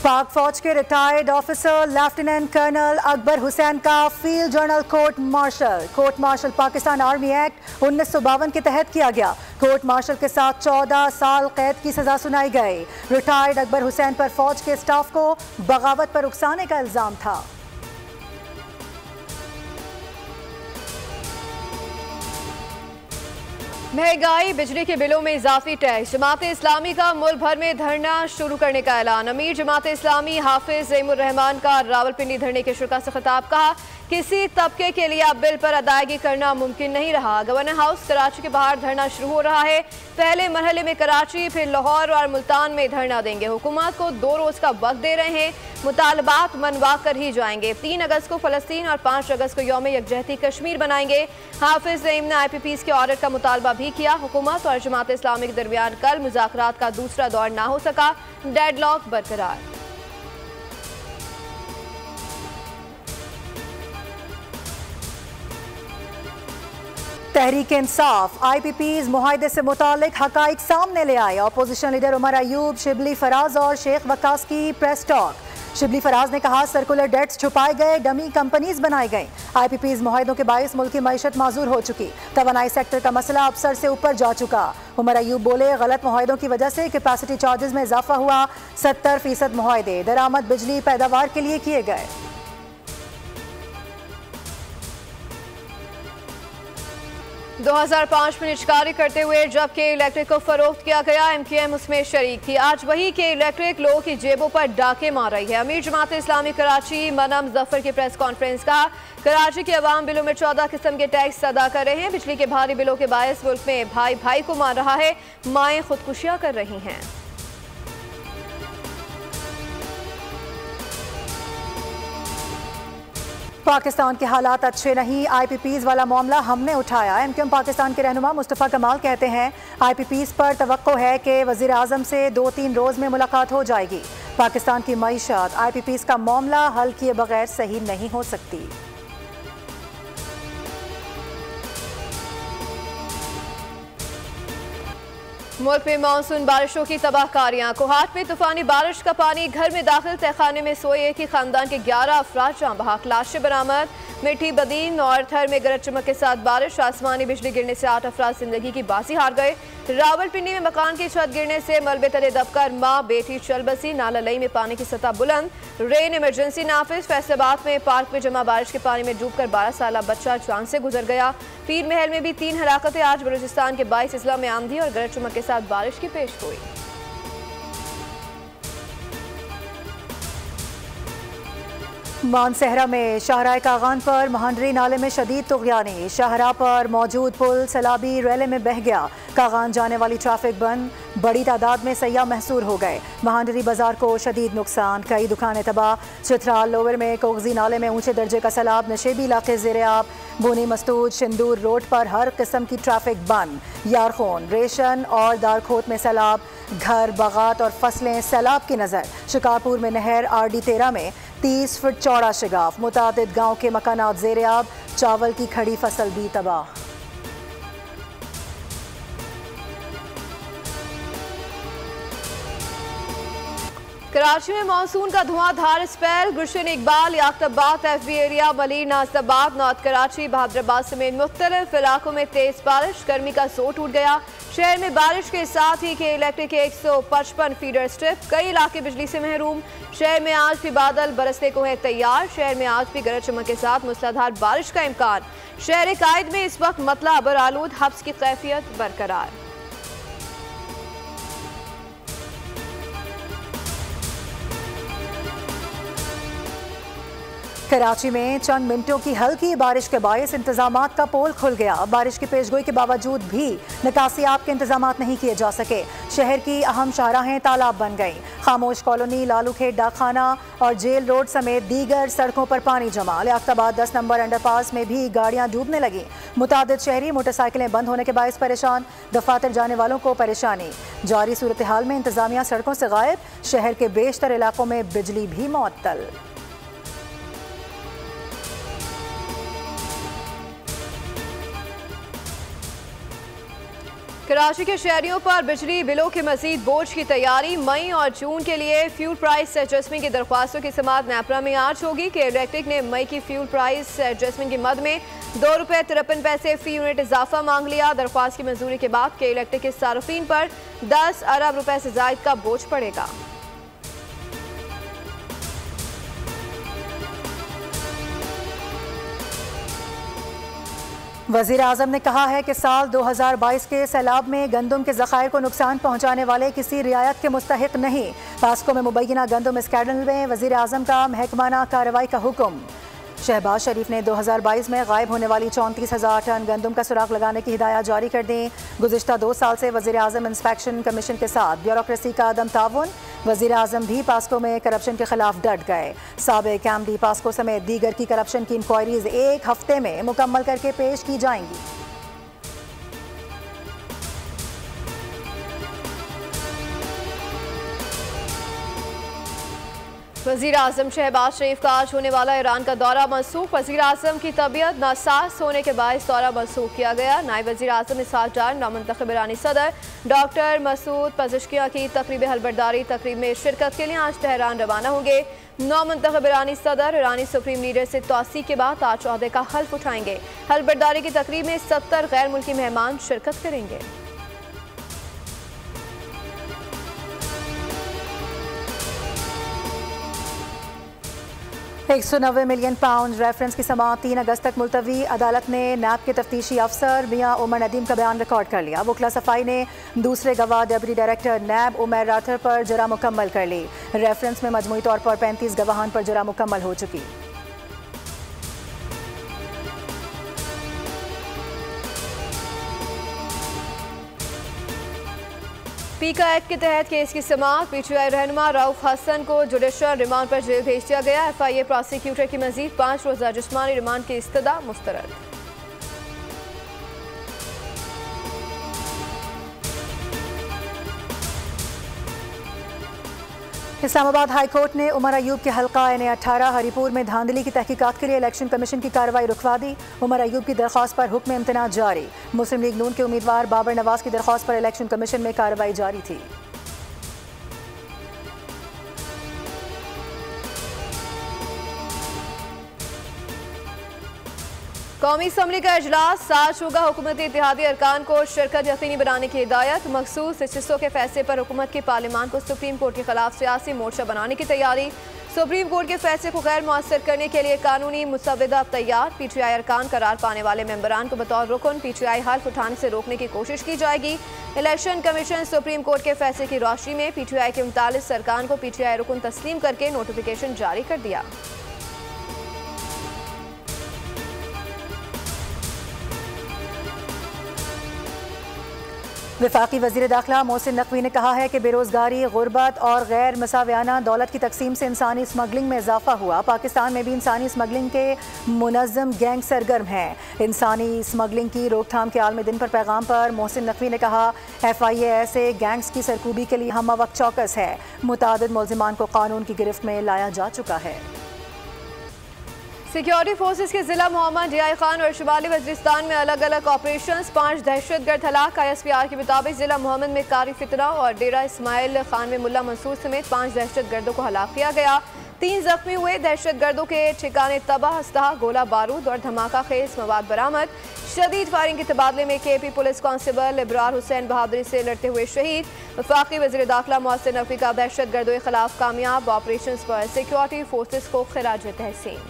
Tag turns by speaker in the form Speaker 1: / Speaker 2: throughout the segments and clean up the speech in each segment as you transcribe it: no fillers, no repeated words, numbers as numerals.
Speaker 1: पाक फौज के retired officer lieutenant colonel Akbar Hussain का field general court martial Pakistan army act 1952 के तहत किया गया। कोर्ट मार्शल के साथ 14 साल कैद की सजा सुनाई गई। रिटायर्ड अकबर हुसैन पर फौज के स्टाफ को बगावत पर उकसाने का इल्जाम था।
Speaker 2: महंगाई, बिजली के बिलों में इजाफी टैक्स, जमात इस्लामी का मुल्क भर में धरना शुरू करने का ऐलान। अमीर जमात इस्लामी हाफिज ज़ैमुर रहमान का रावलपिंडी धरने के शुरा से खिताब, कहा किसी तबके के लिए अब बिल पर अदायगी करना मुमकिन नहीं रहा। गवर्नर हाउस कराची के बाहर धरना शुरू हो रहा है। पहले मरहले में कराची, फिर लाहौर और मुल्तान में धरना देंगे। हुकूमत को 2 रोज का वक्त दे रहे हैं, मुतालबात मनवा कर ही जाएंगे। 3 अगस्त को फलस्तीन और 5 अगस्त को यौम यकजहती कश्मीर बनाएंगे। हाफिज ज़ईम ने IPPs के ऑर्डर का मुतालबा भी किया। हुकूमत और जमात इस्लामी के दरमियान कल मुज़ाकरात का दूसरा दौर ना हो सका, डेडलॉक बरकरार।
Speaker 1: तहरीक इंसाफ IPPs मुआहदे से मुतालिक हकाइक सामने ले आए। अपोजिशन लीडर उमर अयूब, शिबली फराज और शेख वकास की प्रेस टॉक। शिबली फराज ने कहा सर्कुलर डेट्स छुपाए गए, डमी कंपनीज बनाई गई। IPPs मुआहदों के बायस मुल्क की मईशत माजूर हो चुकी। तवानाई सेक्टर का मसला अब सर से ऊपर जा चुका। उमर अयूब बोले गलत मुआहदों की वजह से कैपेसिटी चार्जेस में इजाफा हुआ। 70% मुआहदे दरामद बिजली पैदावार के लिए किए गए।
Speaker 2: – 2005 में निजकारी करते हुए जबकि इलेक्ट्रिक को फरोख्त किया गया, MQM उसमें शरीक थी। आज वही के इलेक्ट्रिक लोगों की जेबों पर डाके मार रही है। अमीर जमात इस्लामी कराची मनम जफर की प्रेस कॉन्फ्रेंस, कहा कराची के अवाम बिलों में 14 किस्म के टैक्स अदा कर रहे हैं। बिजली के भारी बिलों के बायस मुल्क में भाई भाई को मार रहा है, माएँ खुदकुशियां कर रही हैं।
Speaker 1: पाकिस्तान के हालात अच्छे नहीं, IPPs वाला मामला हमने उठाया। MQM पाकिस्तान के रहनुमा मुस्तफ़ा कमाल कहते हैं IPPs पर तवक्को है कि वज़ीर आज़म से 2-3 रोज़ में मुलाकात हो जाएगी। पाकिस्तान की मईशत IPPs का मामला हल किए बगैर सही नहीं हो सकती।
Speaker 2: मुल्क में मानसून बारिशों की तबाहकारियां। कोहाट में तूफानी बारिश का पानी घर में दाखिल, तहखाने में सोए एक ही खानदान के 11 अफराद जान बहक, लाशें बरामद। मिठी बदीन और थर में गरज चमक के साथ बारिश, आसमानी बिजली गिरने से 8 अफराद जिंदगी की बाजी हार गए। रावलपिंडी में मकान की छत गिरने से मलबे तले दबकर माँ बेटी चल बसी, नाला लई में पानी की सतह बुलंद। रेन इमरजेंसी नाफिज। फैसलाबाद में पार्क में जमा बारिश के पानी में डूबकर 12 साल बच्चा जान से गुजर गया। पीर महल में भी 3 हलाकतें। आज बलूचिस्तान के 22 अजला में आंधी और गरज चमक के साथ बारिश की पेशगोई।
Speaker 1: मानसहरा में शाहराह कागान पर महांडरी नाले में शदीद तुग़यानी। शाहराह पर मौजूद पुल सैलाबी रैले में बह गया। कागान जाने वाली ट्रैफिक बंद, बड़ी तादाद में सयाह महसूर हो गए। महांडरी बाजार को शदीद नुकसान, कई दुकानें तबाह। चित्राल लोवर में कोगजी नाले में ऊंचे दर्जे का सैलाब, नशेबी इलाके ज़ेरे आब। बोनी मस्तूद शिंदूर रोड पर हर किस्म की ट्रैफिक बंद। यारखून, रेशन और दारखोत में सैलाब, घर, बागात और फसलें सैलाब की नज़र। शिकारपुर में नहर RD 13 में 30 फुट चौड़ा शिगाफ, मुतादिद गाँव के मकानात ज़ेरे आब। चावल की खड़ी फसल भी तबाह।
Speaker 2: कराची में मानसून का धुआंधार स्पेल, गुलशन इकबाल, याकताबाद, FB एरिया, मलिर, नाजदाबाद, नॉर्थ कराची, बहादुराबाद समेत मुख्तलिफ इलाकों में तेज बारिश, गर्मी का जोर टूट गया। शहर में बारिश के साथ ही के इलेक्ट्रिक के 155 फीडर स्ट्रिप, कई इलाके बिजली से महरूम। शहर में आज भी बादल बरसने को है तैयार। शहर में आज भी गरज चमक के साथ मूसलाधार बारिश का इम्कान। शहर कायद में इस वक्त मतला अबर आलूद, हब्स की कैफियत बरकरार।
Speaker 1: कराची में चंद मिनटों की हल्की बारिश के बायस इंतजामात का पोल खुल गया। बारिश की पेशगोई के बावजूद भी निकासियाब के इंतजामात नहीं किए जा सके। शहर की अहम शाहराहें तालाब बन गईं। खामोश कॉलोनी, लालू खेत डाकखाना और जेल रोड समेत दीगर सड़कों पर पानी जमा। लियाकताबाद 10 नंबर अंडरपास में भी गाड़ियां डूबने लगी। मुतादिद शहरी मोटरसाइकिलें बंद होने के बायस परेशान, दफातर जाने वालों को परेशानी। जारी सूरत हाल में इंतजामिया सड़कों से गायब। शहर के बेशतर इलाकों में बिजली भी मुअत्तल।
Speaker 2: कराची के शहरियों पर बिजली बिलों के मजीद बोझ की तैयारी। मई और जून के लिए फ्यूल प्राइस एडजस्टमेंट की दरख्वास्तों की समाअत नेपरा में आज होगी। के इलेक्ट्रिक ने मई की फ्यूल प्राइस एडजस्टमेंट की मद में ₹2.53 फी यूनिट इजाफा मांग लिया। दरख्वास्त की मंजूरी के बाद के इलेक्ट्रिक के सार्फिन पर 10 अरब रुपए से जायद का बोझ पड़ेगा।
Speaker 1: वज़ीर आज़म ने कहा है कि साल 2022 के सैलाब में गंदम के ज़खायर को नुकसान पहुँचाने वाले किसी रियायत के मुस्तहिक नहीं। पास्को में मुबैना गंदम स्कैंडल में वज़ीर आज़म का महकमाना कार्रवाई का हुक्म। शहबाज शरीफ ने 2022 में गायब होने वाली 34,000 टन गंदम का सुराग लगाने की हिदायत जारी कर दी। गुज़िश्ता 2 साल से वज़ीर आज़म इंस्पेक्शन कमीशन के साथ ब्यूरोक्रेसी का अदम ताउन। वज़ीर आज़म भी पास्को में करप्शन के खिलाफ डट गए। साबिक़ एमडी पास्को समेत दीगर की करप्शन की इंक्वायरीज 1 हफ्ते में मुकम्मल करके पेश की जाएंगी।
Speaker 2: वज़ीर आज़म शहबाज शरीफ का आज होने वाला ईरान का दौरा मनसूख। वज़ीर आज़म की तबीयत नासाज होने के बायस दौरा मनसूख किया गया। नायब वज़ीर आज़म इसहाक डार नामुंतखब ईरानी सदर डॉक्टर मसूद पज़ेश्कियान की तकरीब हलबरदारी तकरीब में शिरकत के लिए आज तेहरान रवाना होंगे। नामुंतखब ईरानी सदर ईरानी सुप्रीम लीडर से तौसीक के बाद आज ओहदे का हल्फ उठाएंगे। हलबरदारी की तकरीब में 70 गैर मुल्की मेहमान शिरकत करेंगे।
Speaker 1: 190 मिलियन पाउंड रेफरेंस की समाअत 3 अगस्त तक मुलतवी। अदालत ने नैब के तफ्तीशी अफसर मियां उमर नदीम का बयान रिकॉर्ड कर लिया। वकला सफाई ने दूसरे गवाह deputy director NAB Umar Rather पर जरा मुकम्मल कर ली। रेफरेंस में मजमूई तौर पर 35 गवाहान पर जरा मुकम्मल हो चुकी।
Speaker 2: पीका एक्ट के तहत केस की समाअत। पीटीआई रहनुमा रऊफ हसन को जुडिशल रिमांड पर जेल भेज दिया गया। एफआईए प्रोसिक्यूटर की मजीद 5 रोज़ा जिस्मानी रिमांड की इस्तदा मुस्तरद।
Speaker 1: इस्लामाबाद हाई कोर्ट ने उमर अयूब के हल्का NA-18 हरीपुर में धांधली की तहकीकात के लिए इलेक्शन कमीशन की कार्रवाई रुकवा दी। उमर अयूब की दरख्वास्त पर हुक्म इम्तना जारी। मुस्लिम लीग नून के उम्मीदवार बाबर नवाज की दरख्वास्त पर इलेक्शन कमीशन में कार्रवाई जारी थी।
Speaker 2: कौमी असम्बली का इजलास आज होगा। हुकूमती इत्तेहादी अरकान को शिरकत यकीनी बनाने की हिदायत। मखसूस हिस्सों के फैसले पर हुकूमत की पार्लियामान को सुप्रीम कोर्ट के खिलाफ सियासी मोर्चा बनाने की तैयारी। सुप्रीम कोर्ट के फैसले को गैर मुअस्सर करने के लिए कानूनी मुसव्वदा तैयार। पीटीआई अरकान करार पाने वाले मेंबरान को बतौर रुकन पीटीआई हल्फ उठाने से रोकने की कोशिश की जाएगी। इलेक्शन कमीशन सुप्रीम कोर्ट के फैसले की रोशनी में पीटीआई के 39 अरकान को पीटीआई रुकन तस्लीम करके नोटिफिकेशन जारी कर दिया।
Speaker 1: वफाकी वज़ीर दाखिला मोहसिन नकवी ने कहा है कि बेरोज़गारी, गुर्बत और गैर मसावियाना दौलत की तकसीम से इंसानी स्मगलिंग में इजाफा हुआ। पाकिस्तान में भी इंसानी स्मगलिंग के मुनज़्ज़म गैंग सरगर्म हैं। इंसानी स्मगलिंग की रोकथाम के आलमी दिन पर पैगाम पर मोहसिन नकवी ने कहा, FIA ऐसे गैंग्स की सरकूबी के लिए हम वक्त चौकस है। मुतादिद मुलज़िमान को कानून की गिरफ्त में लाया जा चुका है।
Speaker 2: सिक्योरिटी फोर्सेस के जिला मोहम्मद DI खान और शुमाली वज़ीरिस्तान में अलग अलग ऑपरेशंस। 5 दहशतगर्द हलाक। ISPR के मुताबिक जिला मोहम्मद में कारी फितना और डेरा इस्माइल खान में मुल्ला मंसूर समेत 5 दहशतगर्दों को हलाक किया गया। 3 जख्मी हुए। दहशतगर्दों के ठिकाने तबाह, अस्तहा, गोला बारूद और धमाका खेज मवाद बरामद। शदीद फायरिंग के तबादले में KP police constable Ibrar Hussain बहादुरी से लड़ते हुए शहीद। वफाकी वज़ीर दाखिला मोहसिन नकवी का दहशतगर्दों के खिलाफ कामयाब ऑपरेशन पर सिक्योरिटी फोर्सेस को खिराज तहसीन।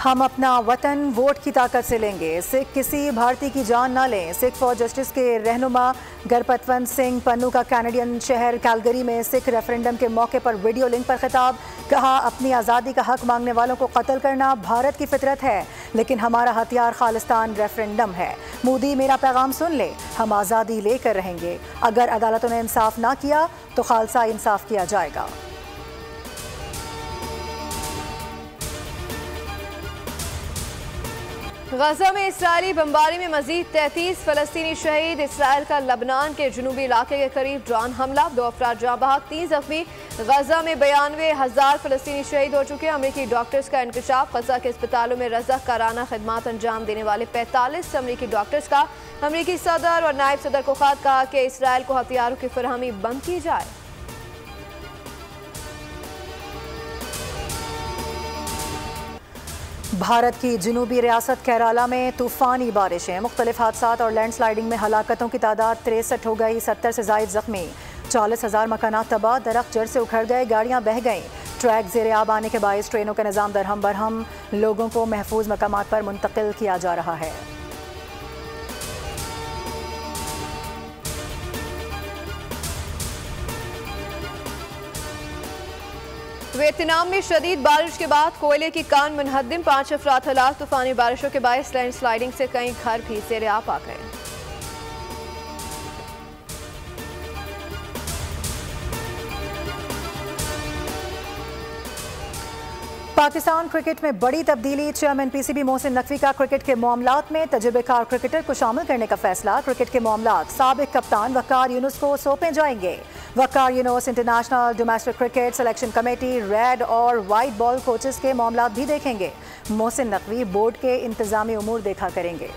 Speaker 1: हम अपना वतन वोट की ताकत से लेंगे। सिख किसी भारतीय की जान ना लें। सिख फॉर जस्टिस के रहनुमा गरपतवंत सिंह पन्नू का कैनेडियन शहर कैलगरी में सिख रेफरेंडम के मौके पर वीडियो लिंक पर खिताब। कहा, अपनी आज़ादी का हक मांगने वालों को कत्ल करना भारत की फितरत है, लेकिन हमारा हथियार खालिस्तान रेफरेंडम है। मोदी मेरा पैगाम सुन ले, हम आज़ादी लेकर रहेंगे। अगर अदालतों ने इंसाफ ना किया तो खालसा इंसाफ किया जाएगा।
Speaker 2: गजा में इसराइली बमबारी में मजीद 33 फलस्तीनी शहीद। इसराइल का लबनान के जनूबी इलाके के करीब ड्रोन हमला, 2 अफराद जाँ बहक, 3 जख्मी। गजा में 92,000 फलस्तीनी शहीद हो चुके हैं। अमरीकी डॉक्टर्स का इंकशाफ। गजा के अस्पतालों में रज़ाकाराना खिदमात अंजाम देने वाले 45 अमरीकी डॉक्टर्स का अमरीकी सदर और नायब सदर को खत। कहा कि इसराइल को हथियारों की फराहमी बंद की जाए।
Speaker 1: भारत की जनूबी रियासत केरला में तूफानी बारिशें, मुख्तलिफ हादसात और लैंडस्लाइडिंग में हलाकतों की तादाद 63 हो गई। 70 से ज़ायद जख्मी। 40,000 मकानात तबाह, दरख्त जड़ से उखड़ गए, गाड़ियां बह गईं। ट्रैक ज़ेरे आब आने के बायस ट्रेनों का निज़ाम दरहम बरहम, लोगों को महफूज मकामात पर मुंतकिल किया जा रहा है।
Speaker 2: वियतनाम में शदीद बारिश के बाद कोयले की कान मुनहदिम, 5 अफराद हलाक। तूफानी बारिशों के बायस लैंडस्लाइडिंग से कई घर भी ज़ेरे आब आ गए।
Speaker 1: पाकिस्तान क्रिकेट में बड़ी तब्दीली। चेयरमैन पीसीबी मोहसिन नकवी का क्रिकेट के मामलात में तजुर्बेकार क्रिकेटर को शामिल करने का फैसला। क्रिकेट के मामलात साबिक कप्तान वकार यूनुस को सौंपे जाएंगे। Waqar Younis international domestic cricket selection committee, red और वाइट बॉल कोचेस के मामलात भी देखेंगे। मोहसिन नकवी बोर्ड के इंतजामी उमूर देखा करेंगे।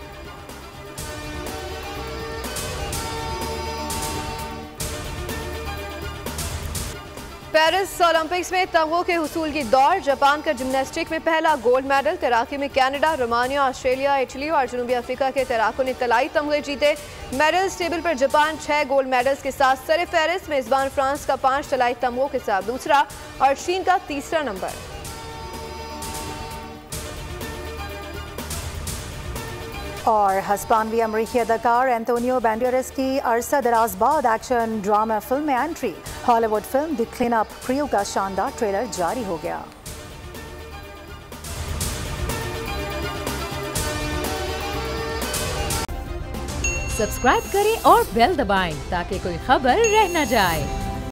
Speaker 2: पेरिस ओलंपिक्स में तमगों के हुसूल की दौड़। जापान का जिम्नास्टिक में पहला गोल्ड मेडल। तैराकी में कनाडा, रोमानिया, ऑस्ट्रेलिया, इटली और जनूबी अफ्रीका के तैराकों ने तलाई तमगे जीते। मेडल्स टेबल पर जापान 6 गोल्ड मेडल्स के साथ सरे फहरिस्त। मेजबान फ्रांस का 5 तलाई तमगों के साथ दूसरा और चीन का तीसरा नंबर।
Speaker 1: और हस्पानवी अमरीकी अदाकार एंटोनियो बैंडेरास की अरसा दराज बाद एक्शन ड्रामा फिल्म में entry. Hollywood film the clean up crew का शानदार ट्रेलर जारी हो गया।
Speaker 3: सब्सक्राइब करें और बेल दबाएं ताकि कोई खबर रह न जाए।